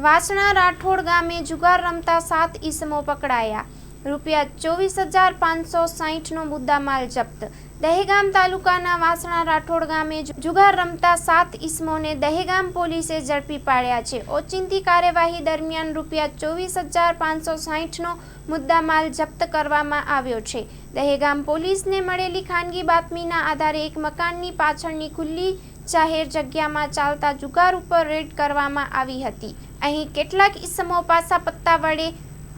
વાસણા રાઠોડ ગામે જુગાર રમતા 7 ઈસમો પકડાયા। ₹24,560નો મુદ્દામાલ જપ્ત। દહેગામ તાલુકાના વાસણા રાઠોડ ગામે જુગાર રમતા 7 ઈસમોને દહેગામ પોલીસે ઝડપી પાડ્યા છે। ઓચિંતી કાર્યવાહી દરમિયાન ₹24,560નો મુદ્દામાલ જપ્ત કરવામાં આવ્યો છે। દહેગામ પોલીસને મળેલી ખાનગી બાતમીના આધારે એક મકાનની પાછળની ખુલ્લી જાહેર જગ્યામાં ચાલતા જુગાર ઉપર રેડ કરવામાં આવી હતી। અહીં કેટલાક ઈસમો પાસા પત્તા વડે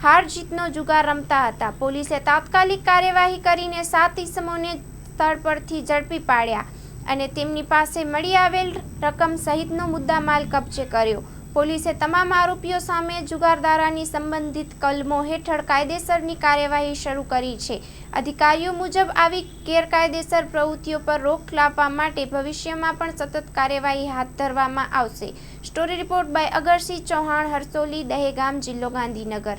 હાર જીતનો જુગાર રમતા હતા। પોલીસે તાત્કાલિક કાર્યવાહી કરીને 7 ઈસમોને સ્થળ પરથી ઝડપી પાડ્યા અને તેમની પાસે મળી આવેલ રકમ સહિતનો મુદ્દામાલ કબજે કર્યો। પોલીસે તમામ આરોપીઓ સામે જુગારધારાની સંબંધિત કલમો હેઠળ કાયદેસરની કાર્યવાહી શરૂ કરી છે। અધિકારીઓ મુજબ આવી ગેરકાયદેસર પ્રવૃત્તિઓ પર રોક લાવવા માટે ભવિષ્યમાં પણ સતત કાર્યવાહી હાથ ધરવામાં આવશે। Story report by Agarsinh Chauhan, Harsoli, Dehgam, જિલ્લો ગાંધીનગર।